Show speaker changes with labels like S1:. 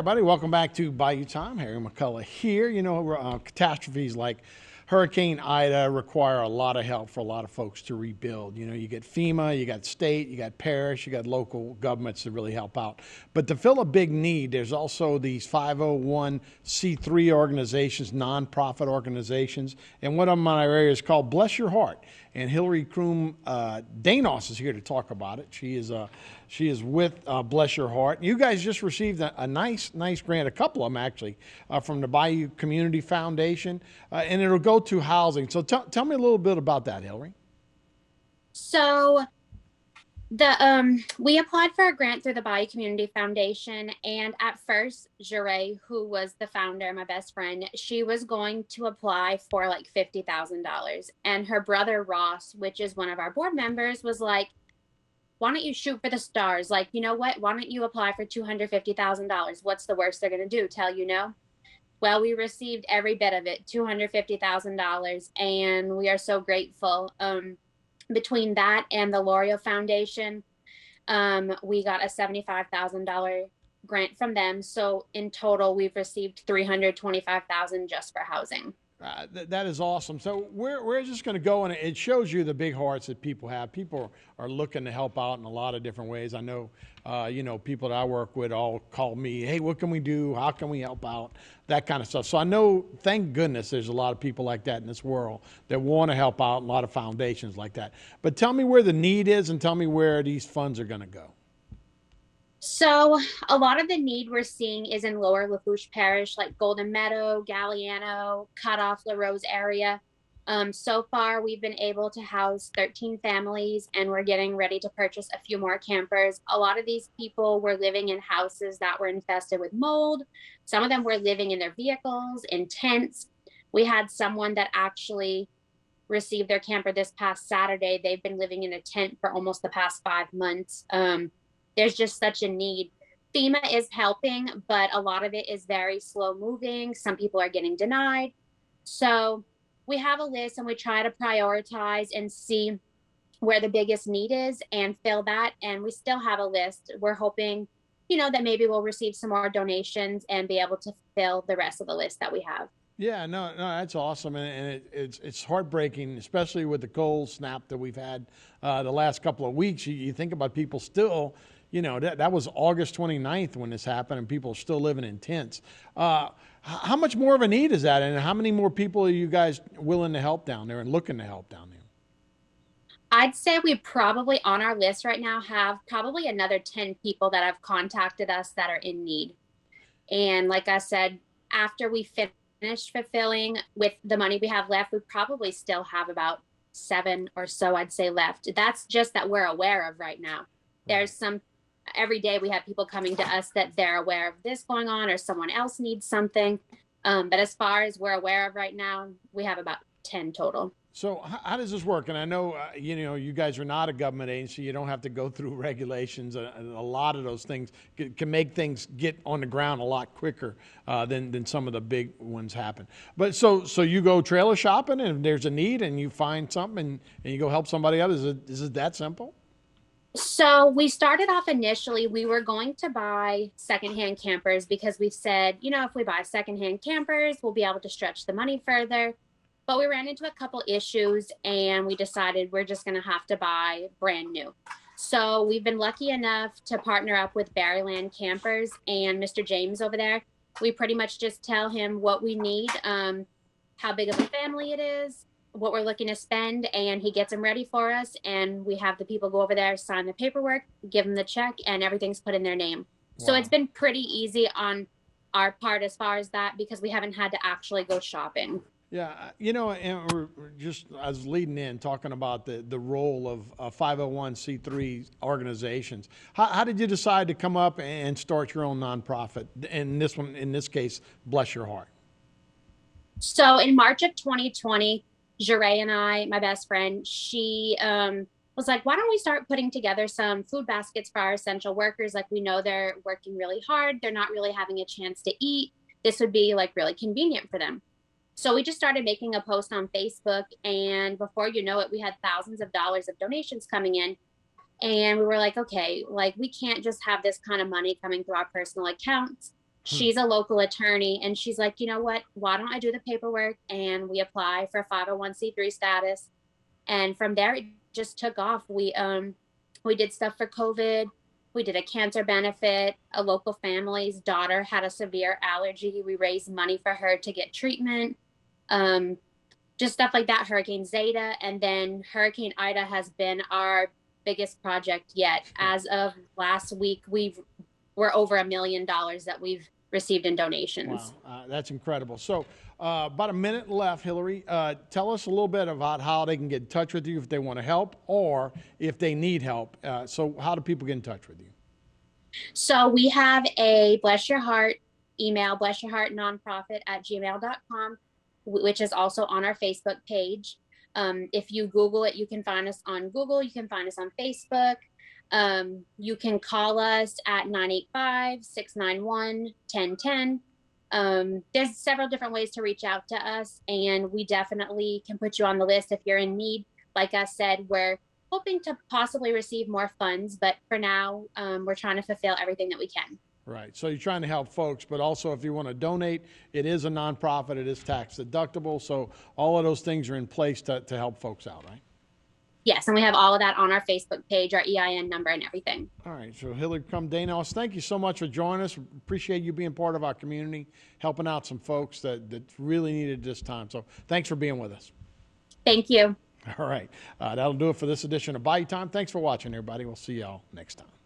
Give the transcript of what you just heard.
S1: everybody. Welcome back to Bayou Time. Harry McCullough here. Catastrophes like Hurricane Ida require a lot of help for a lot of folks to rebuild. You get FEMA, you got state, you got parish, you got local governments to really help out. But to fill a big need, there's also these 501c3 organizations, nonprofit organizations. And one of them in our area is called Bless Your Heart. And Hillary Krum Danos is here to talk about it. She is with Bless Your Heart. You guys just received a nice grant, a couple of them actually, from the Bayou Community Foundation, and it'll go to housing. So tell me a little bit about that, Hillary.
S2: So we applied for a grant through the Bayou Community Foundation, and at first, Jure, who was the founder, my best friend, she was going to apply for like $50,000, and her brother Ross, which is one of our board members, was like, "Why don't you shoot for the stars? Like, you know what? Why don't you apply for $250,000? What's the worst they're gonna do? Tell you no?" Well, we received every bit of it, $250,000, and we are so grateful. Between that and the L'Oreal Foundation, we got a $75,000 grant from them. So in total, we've received $325,000 just for housing.
S1: That is awesome. So where is this going to go? And it shows you the big hearts that people have. People are looking to help out in a lot of different ways. I know, people that I work with all call me, "Hey, what can we do? How can we help out?" That kind of stuff. So I know, thank goodness, there's a lot of people like that in this world that want to help out. A lot of foundations like that. But tell me where the need is, and tell me where these funds are going to go.
S2: So a lot of the need we're seeing is in Lower Lafourche Parish, like Golden Meadow, Galliano, Cutoff, La Rose area. So far, we've been able to house 13 families, and we're getting ready to purchase a few more campers. A lot of these people were living in houses that were infested with mold. Some of them were living in their vehicles, in tents. We had someone that actually received their camper this past Saturday. They've been living in a tent for almost the past 5 months. There's just such a need. FEMA is helping, but a lot of it is very slow moving. Some people are getting denied. So we have a list and we try to prioritize and see where the biggest need is and fill that. And we still have a list. We're hoping, that maybe we'll receive some more donations and be able to fill the rest of the list that we have.
S1: Yeah, no, that's awesome, and it's heartbreaking, especially with the cold snap that we've had the last couple of weeks. You think about people still, that was August 29th when this happened, and people are still living in tents. How much more of a need is that, and how many more people are you guys willing to help down there and looking to help down there?
S2: I'd say we probably on our list right now have probably another 10 people that have contacted us that are in need. And like I said, after we finish fulfilling with the money we have left, we probably still have about seven or so, I'd say, left. That's just that we're aware of right now. There's some, every day we have people coming to us that they're aware of this going on or someone else needs something. But as far as we're aware of right now, we have about 10 total.
S1: So how does this work? And I know, you guys are not a government agency. You don't have to go through regulations. And a lot of those things can make things get on the ground a lot quicker than some of the big ones happen. But so you go trailer shopping, and if there's a need and you find something and you go help somebody out. Is it that simple?
S2: So we started off initially, we were going to buy secondhand campers because we said, if we buy secondhand campers, we'll be able to stretch the money further. But we ran into a couple issues and we decided we're just going to have to buy brand new. So we've been lucky enough to partner up with Barryland Campers and Mr. James over there. We pretty much just tell him what we need, how big of a family it is, what we're looking to spend, and he gets them ready for us. And we have the people go over there, sign the paperwork, give them the check, and everything's put in their name. Wow. So it's been pretty easy on our part as far as that because we haven't had to actually go shopping.
S1: Yeah, and we're just, I was leading in talking about the role of 501c3 organizations. How did you decide to come up and start your own nonprofit? And in this case, Bless Your Heart.
S2: So in March of 2020, Jure and I, my best friend, she was like, "Why don't we start putting together some food baskets for our essential workers? Like, we know they're working really hard. They're not really having a chance to eat. This would be like really convenient for them." So we just started making a post on Facebook, and before you know it, we had thousands of dollars of donations coming in. And we were like, okay, like we can't just have this kind of money coming through our personal accounts. She's a local attorney, and she's like, you know what? Why don't I do the paperwork and we apply for 501c3 status? And from there, it just took off. We did stuff for COVID. We did a cancer benefit. A local family's daughter had a severe allergy. We raised money for her to get treatment. Um, just stuff like that. Hurricane Zeta, and then Hurricane Ida has been our biggest project yet. As of last week, we're over $1 million that we've received in donations.
S1: Wow, that's incredible. So, about a minute left, Hillary. Tell us a little bit about how they can get in touch with you if they want to help or if they need help. So, how do people get in touch with you?
S2: So we have a Bless Your Heart email, blessyourheartnonprofit@gmail.com, which is also on our Facebook page. If you Google it, you can find us on Google. You can find us on Facebook. You can call us at 985-691-1010. There's several different ways to reach out to us, and we definitely can put you on the list if you're in need. Like I said, we're hoping to possibly receive more funds, but for now, we're trying to fulfill everything that we can.
S1: Right. So you're trying to help folks, but also if you want to donate, it is a nonprofit, it is tax deductible. So all of those things are in place to help folks out, right?
S2: Yes, and we have all of that on our Facebook page, our EIN number and everything.
S1: All right. So Hillary Krum Danos, thank you so much for joining us. Appreciate you being part of our community, helping out some folks that really needed this time. So thanks for being with us.
S2: Thank you.
S1: All right. That'll do it for this edition of Bayou Time. Thanks for watching, everybody. We'll see y'all next time.